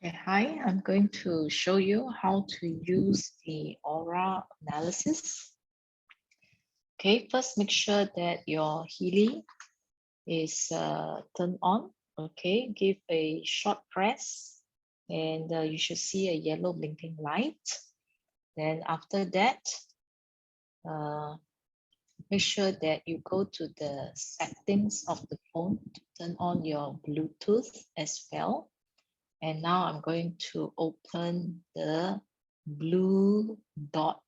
Okay, hi, I'm going to show you how to use the aura analysis. Okay, first make sure that your Healy is turned on. Okay, give a short press and you should see a yellow blinking light. Then after that, uh, make sure that you go to the settings of the phone to turn on your Bluetooth as well. And now I'm going to open the blue dot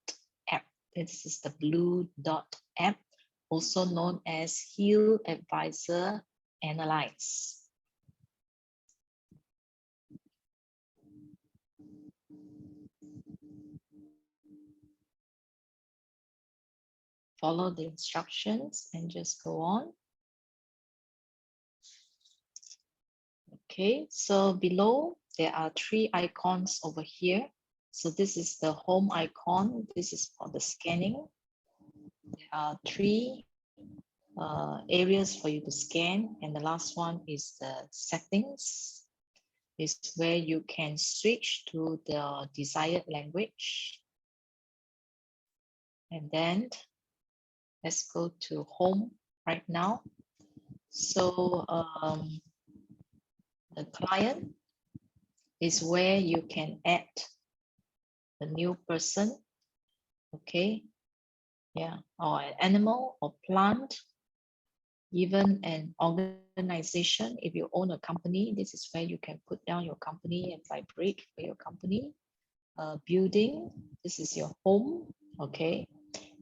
app. This is the blue dot app, also known as HealAdvisor Analyse. Follow the instructions and just go on. Okay, so below there are three icons over here. So this is the home icon. This is for the scanning. There are three areas for you to scan, and the last one is the settings. Is where you can switch to the desired language. And then let's go to home right now. So the client is where you can add a new person, okay, yeah, or an animal or plant, even an organization. If you own a company, this is where you can put down your company and vibrate for your company. Building, this is your home, okay,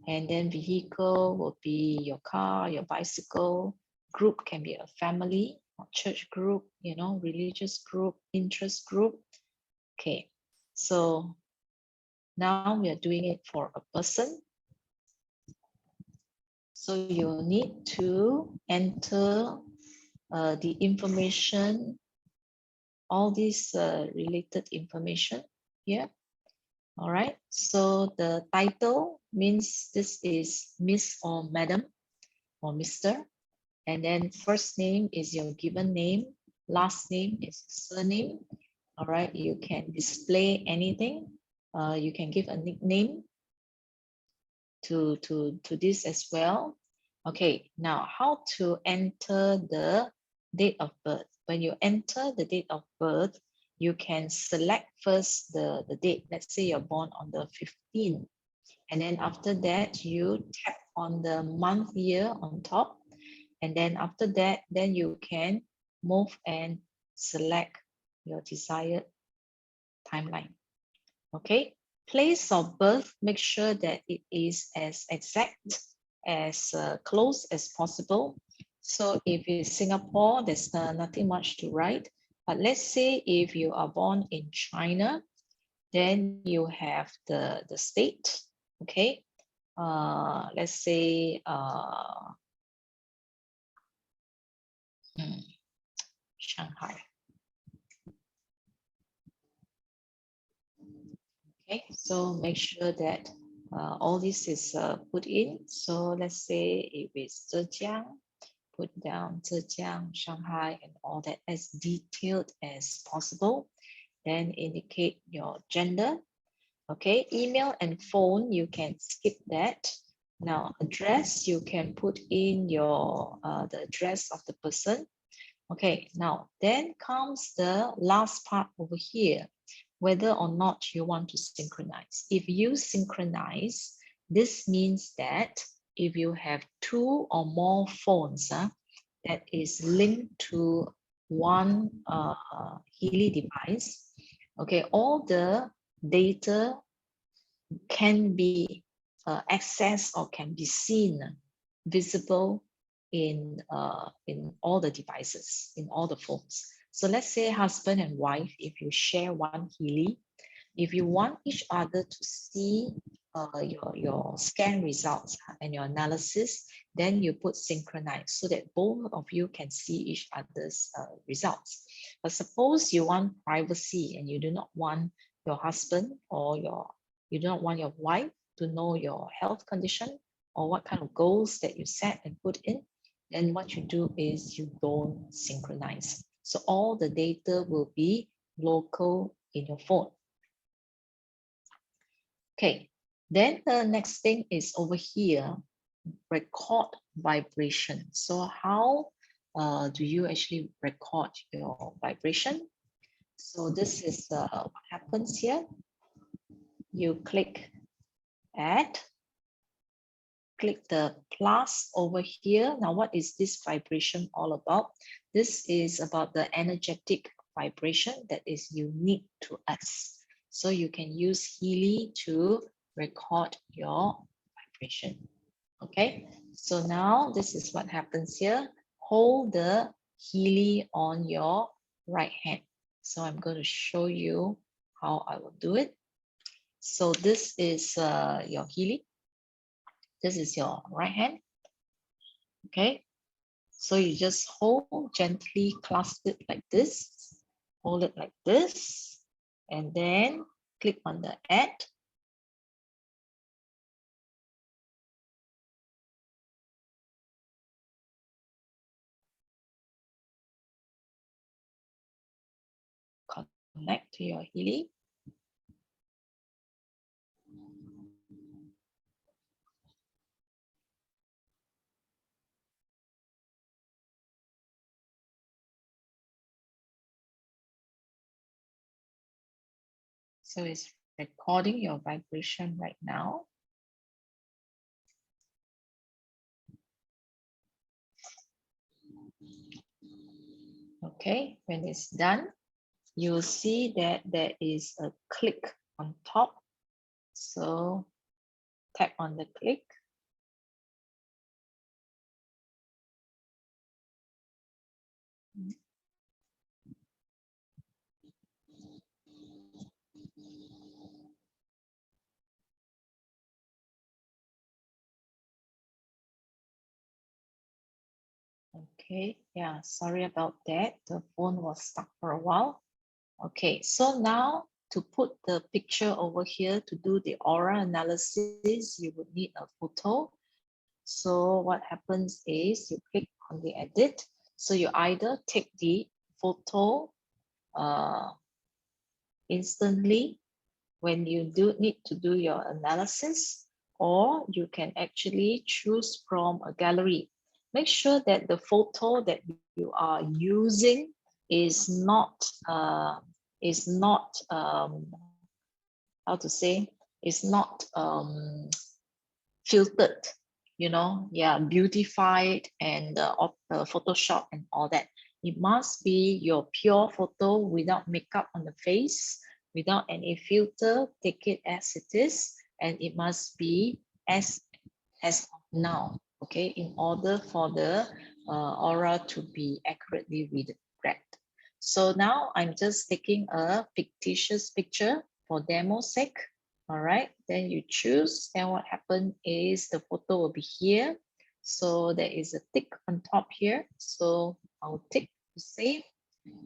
and then vehicle will be your car, your bicycle. Group can be a family, or church group, you know, religious group, interest group. Okay, so now we are doing it for a person. So you need to enter the information, all these related information here. All right, so the title means this is Miss or Madam or Mr. And then first name is your given name, last name is surname. All right, you can display anything. You can give a nickname to this as well. Okay, now how to enter the date of birth. When you enter the date of birth, you can select first the date. Let's say you're born on the 15th. And then after that, you tap on the month year on top. And then after that, then you can move and select your desired timeline. Okay, place of birth, make sure that it is as exact, as close as possible. So if it's Singapore, there's nothing much to write. But let's say if you are born in China, then you have the state, okay? Let's say Shanghai. Okay, so make sure that all this is put in. So let's say if it's Zhejiang, put down Zhejiang, Shanghai, and all that as detailed as possible. Then indicate your gender. Okay, email and phone, you can skip that. Now, address, you can put in your the address of the person. Okay, now then comes the last part over here, whether or not you want to synchronize. If you synchronize, this means that if you have two or more phones that is linked to one Healy device, okay, all the data can be accessed or can be seen, visible in all the devices, in all the phones. So let's say husband and wife, if you share one Healy, if you want each other to see your scan results and your analysis, then you put synchronize so that both of you can see each other's results. But suppose you want privacy and you do not want your husband or you do not want your wife to know your health condition or what kind of goals that you set and put in, then what you do is you don't synchronize. So all the data will be local in your phone. Okay, then the next thing is over here, record vibration. So how do you actually record your vibration? So this is what happens here. You click add, click the plus over here. Now, what is this vibration all about? This is about the energetic vibration that is unique to us. So you can use Healy to record your vibration. Okay, so now this is what happens here. Hold the Healy on your right hand. So I'm going to show you how I will do it. So this is your Healy. This is your right hand. Okay, so you just hold, gently clasp it like this, hold it like this, and then click on the add. Connect to your Healy. So it's recording your vibration right now. Okay, when it's done, you'll see that there is a click on top. So tap on the click. Okay, yeah, sorry about that. The phone was stuck for a while. Okay, so now to put the picture over here to do the aura analysis, you would need a photo. So what happens is you click on the edit. So you either take the photo instantly when you do need to do your analysis, or you can actually choose from a gallery. Make sure that the photo that you are using is not how to say, is not filtered, you know, yeah, beautified and Photoshop and all that. It must be your pure photo without makeup on the face, without any filter. Take it as it is, and it must be as of now. Okay, in order for the aura to be accurately read. So now I'm just taking a fictitious picture for demo sake. All right, then you choose, and what happened is the photo will be here. So there is a tick on top here. So I'll tick to save.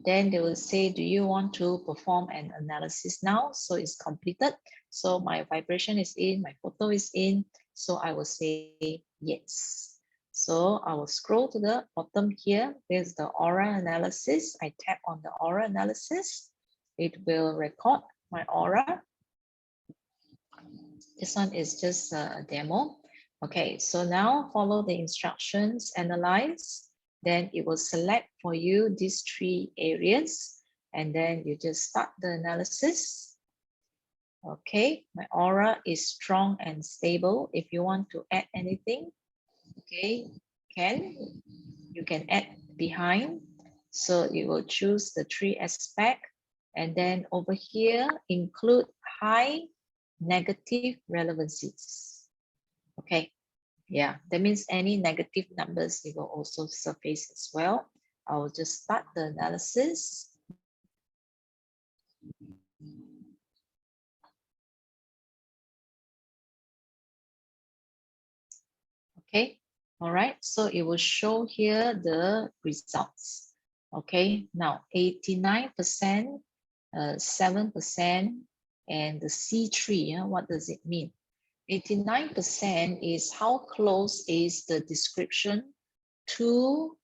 Then they will say, do you want to perform an analysis now? So it's completed. So my vibration is in, my photo is in. So I will say yes. So I will scroll to the bottom here. There's the aura analysis. I tap on the aura analysis. It will record my aura. This one is just a demo. Okay, so now follow the instructions, analyze. Then it will select for you these three areas. And then you just start the analysis. Okay, my aura is strong and stable. If you want to add anything, okay, you can add behind. So you will choose the three aspect. And then over here, include high negative relevancies. Okay, yeah, that means any negative numbers, it will also surface as well. I will just start the analysis. Okay, all right, so it will show here the results. Okay, now 89%, 7%, and the C3, what does it mean? 89% is how close is the description to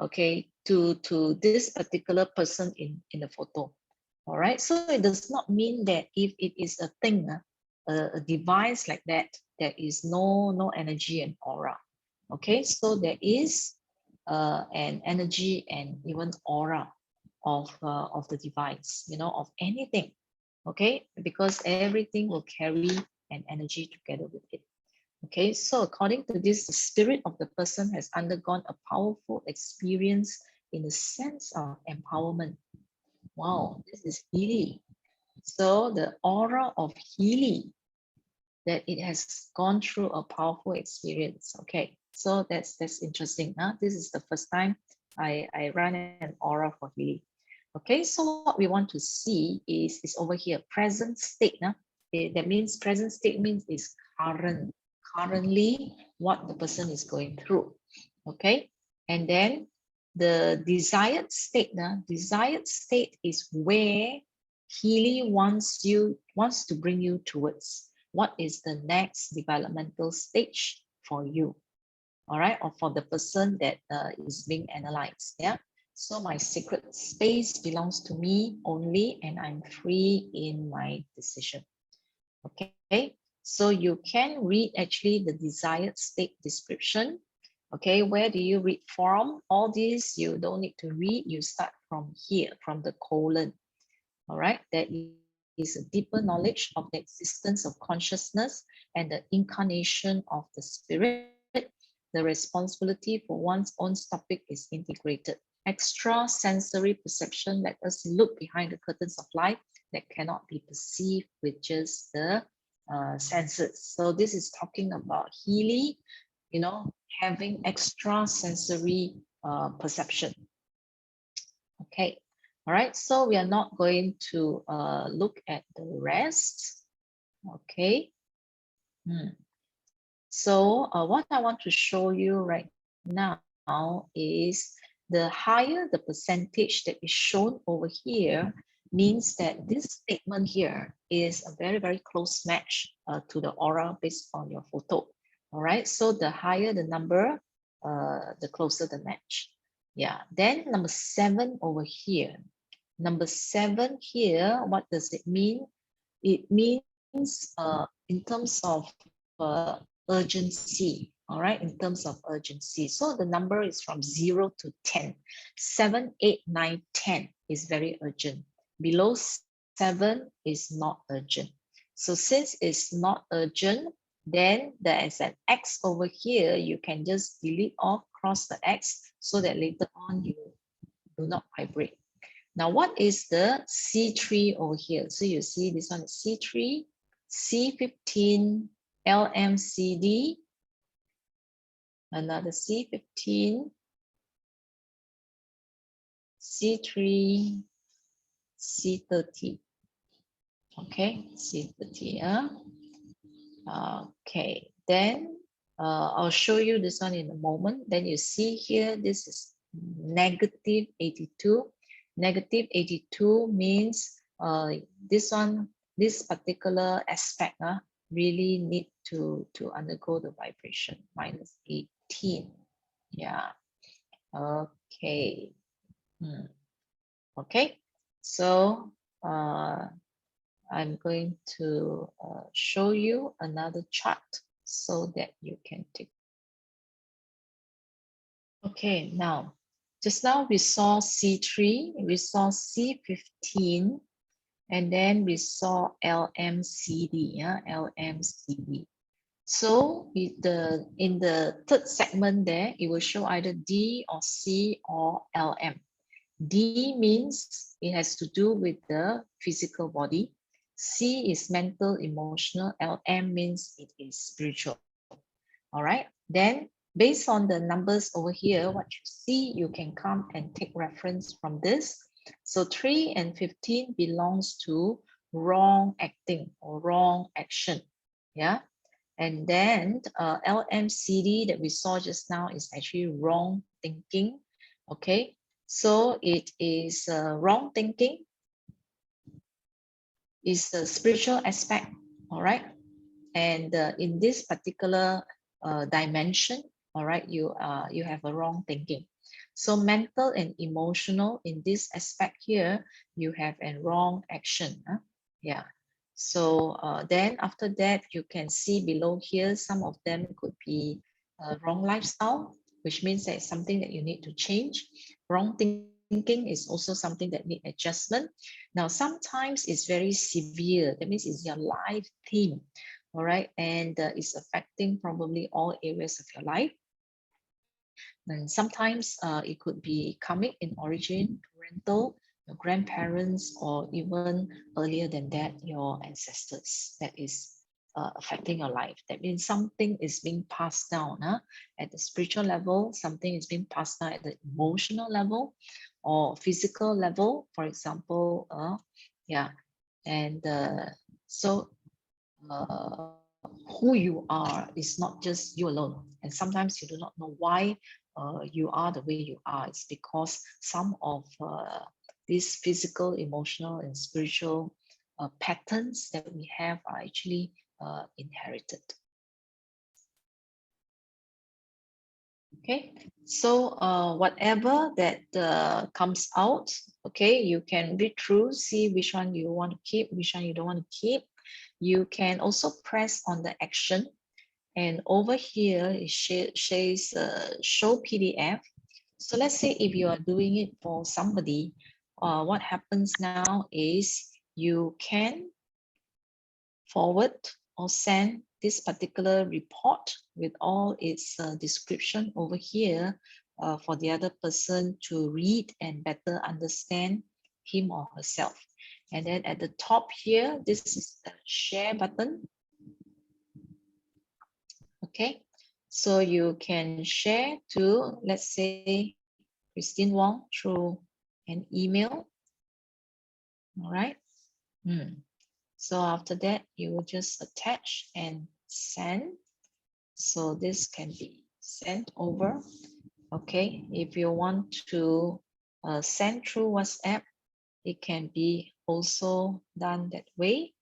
okay, to this particular person in the photo. All right, so it does not mean that if it is a thing, a device like that, there is no energy and aura. Okay, so there is an energy and even aura of the device, you know, of anything. Okay, because everything will carry an energy together with it. Okay, so according to this, the spirit of the person has undergone a powerful experience in the sense of empowerment. Wow, this is Healy. So the aura of Healy, that it has gone through a powerful experience. Okay, so that's interesting. Huh? This is the first time I run an aura for Healy. Okay, so what we want to see is over here, present state. Huh? That means present state means is currently what the person is going through. Okay, and then the desired state. Desired state is where Healy wants to bring you towards. What is the next developmental stage for you? All right, or for the person that is being analyzed. Yeah. So my secret space belongs to me only, and I'm free in my decision. Okay, so you can read actually the desired state description. Okay, where do you read from? All these you don't need to read. You start from here, from the colon. All right, that is a deeper knowledge of the existence of consciousness and the incarnation of the spirit. The responsibility for one's own topic is integrated. Extra sensory perception let us look behind the curtains of life that cannot be perceived with just the senses. So this is talking about Healy, you know, having extra sensory perception. Okay, all right, so we are not going to look at the rest. Okay. So what I want to show you right now is the higher the percentage that is shown over here means that this statement here is a very, very close match to the aura based on your photo. All right, so the higher the number, the closer the match. Yeah, then number 7 over here. Number 7 here, what does it mean? It means in terms of urgency, all right, in terms of urgency. So the number is from 0 to 10. 7, 8, 9, 10 is very urgent. Below 7 is not urgent. So since it's not urgent, then there is an X over here. You can just delete off, cross the X, so that later on you do not vibrate. Now, what is the C3 over here? So you see this one is C3, C15, LMCD, another C15, C3, C30. Okay, C30. Okay, then I'll show you this one in a moment. Then you see here, this is negative 82. Negative 82 means this particular aspect really need to undergo the vibration. Minus 18. Yeah. Okay. Okay. So I'm going to show you another chart so that you can take. Okay, now, just now we saw C3, we saw C15, and then we saw LMCD, yeah, LMCD. So in the third segment there, it will show either D or C or LM. D means it has to do with the physical body. C is mental, emotional. LM means it is spiritual. All right. Then based on the numbers over here, what you see, you can come and take reference from this. So 3 and 15 belongs to wrong acting or wrong action. Yeah. And then LMCD that we saw just now is actually wrong thinking. Okay. So it is wrong thinking is the spiritual aspect. All right. And in this particular dimension, all right, you have a wrong thinking. So mental and emotional, in this aspect here, you have a wrong action. Yeah. So then after that, you can see below here, some of them could be wrong lifestyle, which means that it's something that you need to change. Wrong thinking is also something that need adjustment. Now, sometimes it's very severe. That means it's your life theme, all right? And it's affecting probably all areas of your life. And sometimes it could be karmic in origin, parental, your grandparents, or even earlier than that, your ancestors that is affecting your life. That means something is being passed down at the spiritual level, something is being passed down at the emotional level or physical level, for example. Yeah, and so who you are is not just you alone. And sometimes you do not know why you are the way you are. It's because some of these physical, emotional, and spiritual patterns that we have are actually inherited. Okay, so whatever that comes out, okay, you can read through, see which one you want to keep, which one you don't want to keep. You can also press on the action. And over here, it says show PDF. So let's say if you are doing it for somebody, what happens now is you can forward or send this particular report with all its description over here for the other person to read and better understand him or herself. And then at the top here, this is the share button. Okay, so you can share to, let's say, Christine Wong through an email. All right. So after that, you will just attach and send. So this can be sent over. Okay, if you want to send through WhatsApp, it can be also done that way.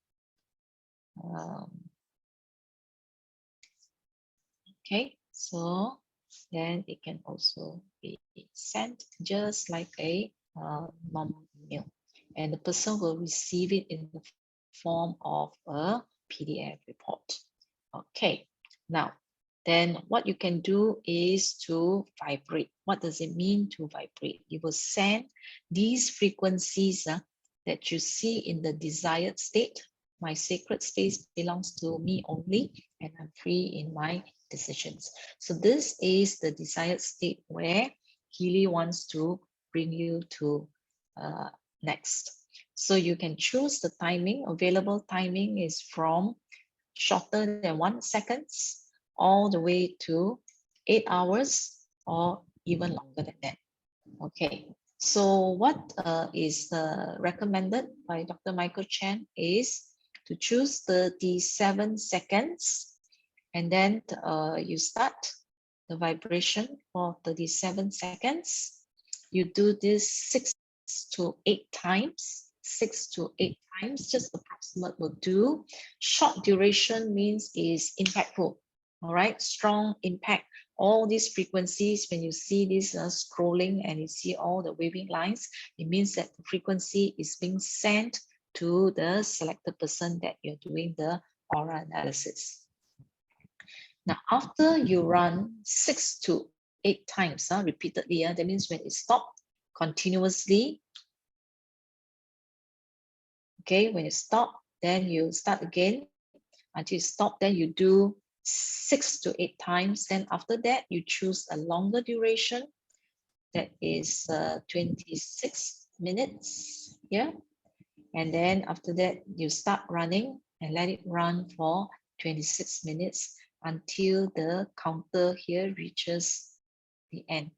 Okay, so then it can also be sent just like a normal email, and the person will receive it in the form of a PDF report. Okay, now then what you can do is to vibrate. What does it mean to vibrate? You will send these frequencies that you see in the desired state. My sacred space belongs to me only, and I'm free in my decisions. So this is the desired state where Healy wants to bring you to next. So you can choose the timing. Available timing is from shorter than 1 second all the way to 8 hours or even longer than that. Okay, so what is recommended by Dr. Michael Chen is to choose 37 seconds, and then you start the vibration for 37 seconds. You do this 6 to 8 times, 6 to 8 times, just approximate will do. Short duration means is impactful, all right? Strong impact. All these frequencies, when you see this scrolling and you see all the waving lines, it means that the frequency is being sent to the selected person that you're doing the aura analysis. Now, after you run 6 to 8 times repeatedly, that means when it stopped continuously, okay, when you stop, then you start again until you stop, then you do 6 to 8 times. Then after that, you choose a longer duration that is 26 minutes here. And then after that, you start running and let it run for 26 minutes until the counter here reaches the end.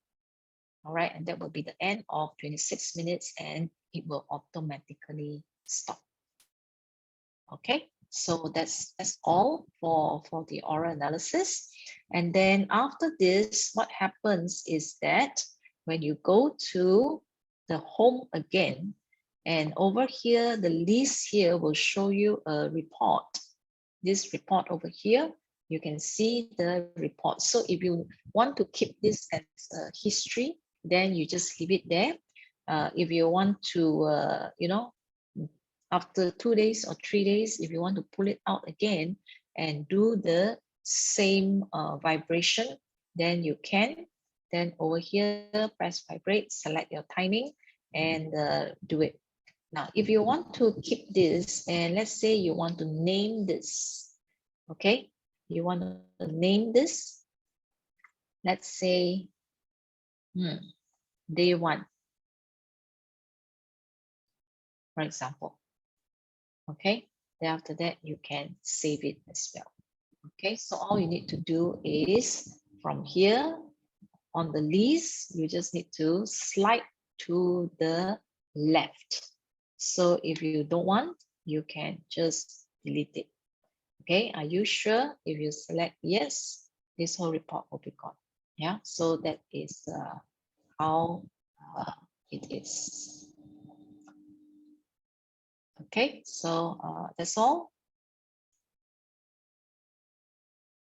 All right, and that will be the end of 26 minutes and it will automatically stop. Okay, so that's all for the aura analysis. And then after this, what happens is that when you go to the home again, and over here, the list here will show you a report. This report over here you can see the report. So if you want to keep this as a history, then you just leave it there. If you want to, you know, after 2 days or 3 days, if you want to pull it out again and do the same vibration, then you can. Then over here, press vibrate, select your timing and do it. Now, if you want to keep this, and let's say you want to name this, okay? You want to name this, let's say, day 1, for example. Okay, then after that, you can save it as well. Okay, so all you need to do is from here on the list, you just need to slide to the left. So if you don't want, you can just delete it. Okay, are you sure? If you select yes, this whole report will be gone. Yeah, so that is how it is. Okay, so that's all.